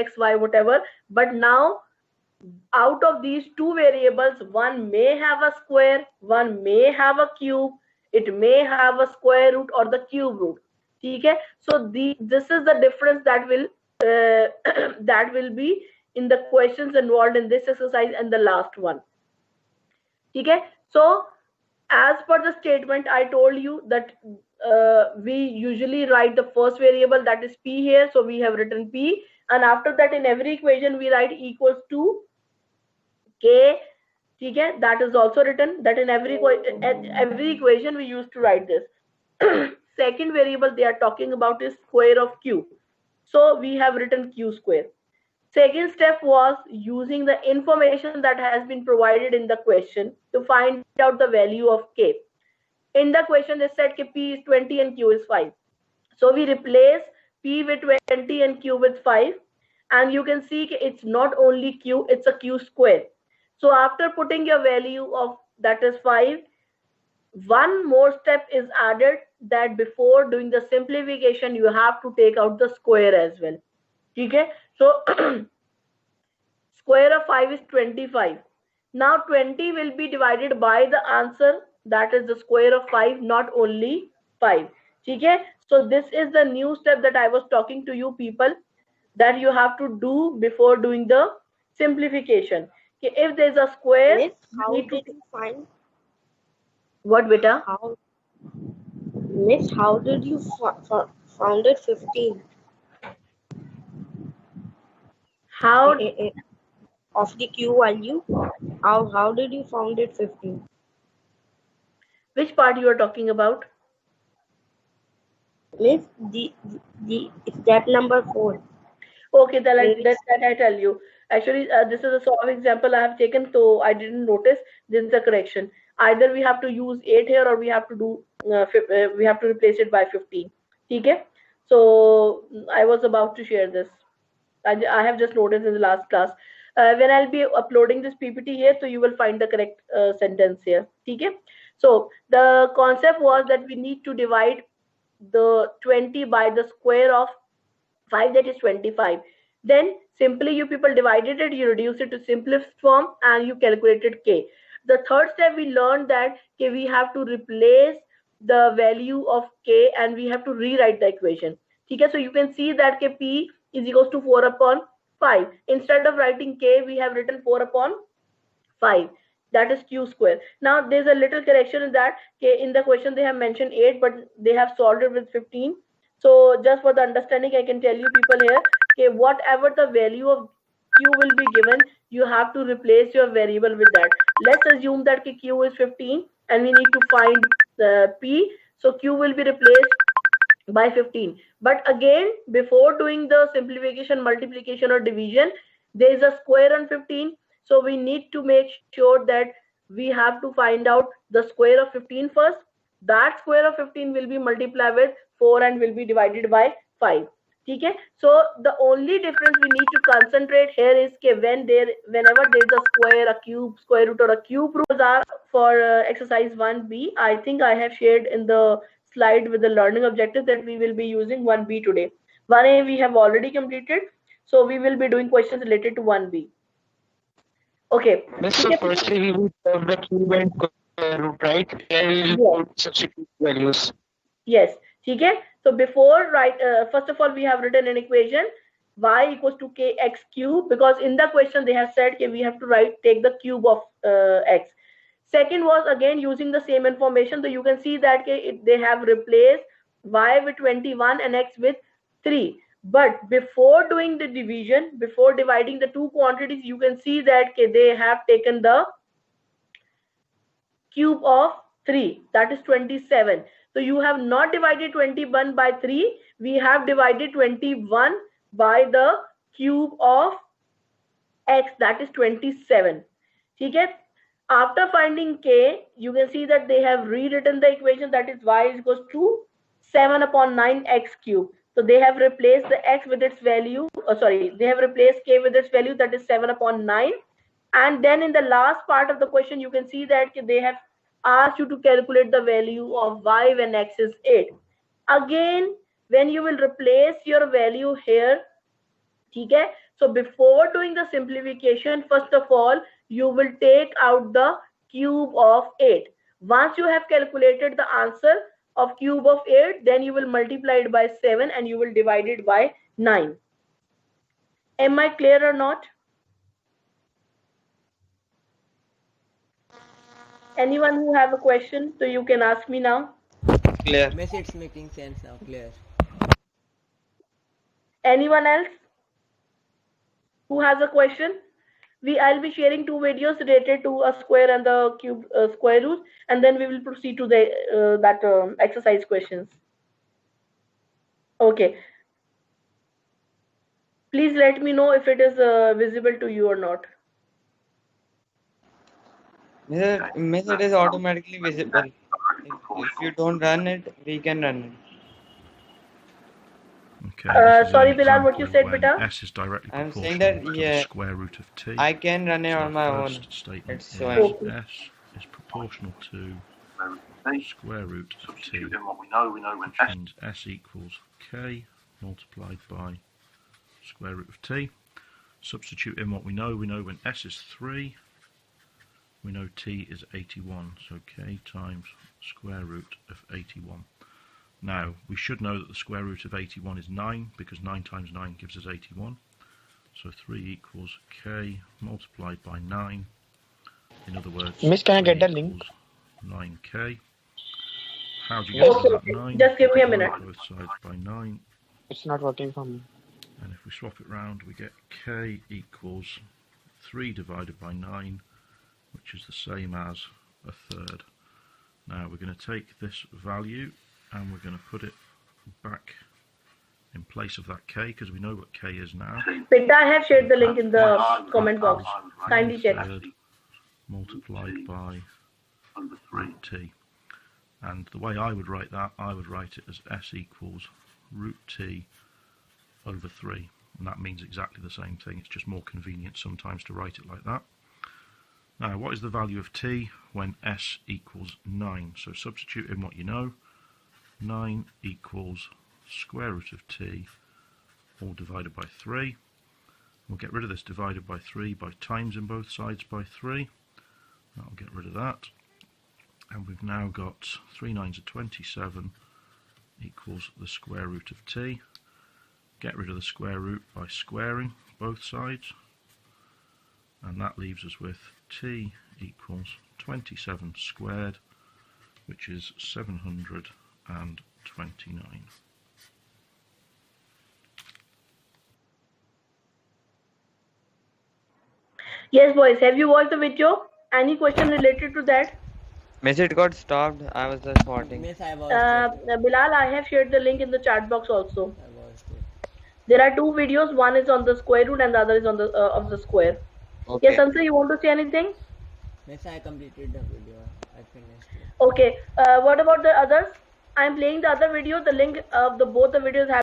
x, y, whatever. But now out of these two variables, one may have a square, one may have a cube, it may have a square root or the cube root. Okay, so this is the difference that will that will be in the questions involved in this exercise and the last one. Okay, so as per the statement, I told you that we usually write the first variable, that is p here. So we have written p, and after that in every equation we write equals to k. Okay, that is also written, that in every equation we used to write this. Second variable they are talking about is square of q. So we have written q square. Second step was using the information that has been provided in the question to find out the value of k. In the question they said p is 20 and q is 5. So we replace p with 20 and q with 5, and you can see it's not only q, it's a q square. So after putting your value of that is 5, one more step is added, that before doing the simplification you have to take out the square as well. Okay, so square of 5 is 25. Now 20 will be divided by the answer, that is the square of 5, not only 5. Okay, so this is the new step that I was talking to you people, that you have to do before doing the simplification. Okay, if there is a square, Miss, how did you find? What, beta? Miss, how did you found it 15? How? Of the q value, how did you found it 15? Which part you are talking about? Miss, the step number 4. Okay, then I tell you. Actually, this is a sort of example I have taken, so I didn't notice. This is the correction. Either we have to use 8 here, or we have to do we have to replace it by 15. Okay. So I was about to share this. I have just noticed in the last class. When I'll be uploading this PPT here, so you will find the correct sentence here. Okay. So the concept was that we need to divide the 20 by the square of 5, that is 25. Then simply you people divided it, you reduce it to simplest form, and you calculated k. The third step we learned that we have to replace the value of k and we have to rewrite the equation. Okay, so you can see that p is equals to 4 upon 5. Instead of writing k, we have written 4 upon 5. That is q square. Now there's a little correction in that. In the question they have mentioned 8, but they have solved it with 15. So just for the understanding, I can tell you people here, okay, whatever the value of q will be given, you have to replace your variable with that. Let's assume that q is 15 and we need to find the p. So q will be replaced by 15. But again, before doing the simplification, multiplication or division, there is a square on 15. So we need to make sure that we have to find out the square of 15 first. That square of 15 will be multiplied with 4 and will be divided by 5. Okay, so the only difference we need to concentrate here is whenever there is a square, a cube, square root or a cube root are for exercise 1b. I think I have shared in the slide with the learning objectives that we will be using 1b today. 1a we have already completed, so we will be doing questions related to 1b. Okay. So firstly we will solve the cube and square root, right? And we will put substitute values. Yes. Okay. So before first of all we have written an equation y equals to kx cube, because in the question they have said we have to take the cube of x. Second was again using the same information. So you can see that they have replaced y with 21 and x with 3. But before doing the division, before dividing the two quantities, you can see that they have taken the cube of 3, that is 27. So you have not divided 21 by 3. We have divided 21 by the cube of x, that is 27. Okay? After finding k, you can see that they have rewritten the equation, that is y is equals to 7 upon 9 x cube. So they have replaced the x with its value, they have replaced k with its value, that is 7 upon 9. And then in the last part of the question, you can see that they have asked you to calculate the value of y when x is 8. Again, when you will replace your value here, okay, So before doing the simplification, first of all, you will take out the cube of 8. Once you have calculated the answer of cube of 8, then you will multiply it by 7 and you will divide it by 9. Am I clear or not? Anyone who have a question, so you can ask me now. Clear. Miss, it's making sense now. Clear. Anyone else who has a question? I'll be sharing 2 videos related to a square and the cube square root, and then we will proceed to the exercise questions. Okay. Please let me know if it is visible to you or not. Miss, it is automatically visible. If you don't run it, we can run it. Okay. This is Sorry, an Bilal, what you example said, when beta? S is directly I'm proportional saying that, to yeah, the square root of t. I can run it So on my our own. first statement It's is showing. S is proportional to square root of t, Substituting what we know when which means S equals k multiplied by square root of t. Substitute in what we know when S is 3, we know t is 81, so k times square root of 81. Now, we should know that the square root of 81 is 9, because 9 times 9 gives us 81. So 3 equals k multiplied by 9. In other words, Miss, can I get the 3 link? equals 9k. How do you get to that 9? Just give me a Divide minute. both sides by 9. It's not working for me. And if we swap it round, we get k equals 3 divided by 9, which is the same as a third. Now we're going to take this value and we're going to put it back in place of that k, because we know what k is now. Beta, I have shared the link in the comment box. Kindly check. Third multiplied by over 3. root t. And the way I would write that, I would write it as s equals root t over 3. And that means exactly the same thing. It's just more convenient sometimes to write it like that. Now, what is the value of t when s equals 9? So substitute in what you know. 9 equals square root of t, all divided by 3. We'll get rid of this divided by 3 by times in both sides by 3. That'll get rid of that. And we've now got 3 9s are 27 equals the square root of t. Get rid of the square root by squaring both sides. And that leaves us with t equals 27 squared, which is 729. Yes, boys. Have you watched the video? Any question related to that? Miss, it got stopped. I was just watching. Miss, I watched it. Bilal, I have shared the link in the chat box also. I watched it. There are 2 videos. One is on the square root and the other is on the of the square. Okay. Yes, Sansa, you want to say anything? Miss, I completed the video. I finished it. Okay. What about the others? I am playing the other video. The link of the both the videos have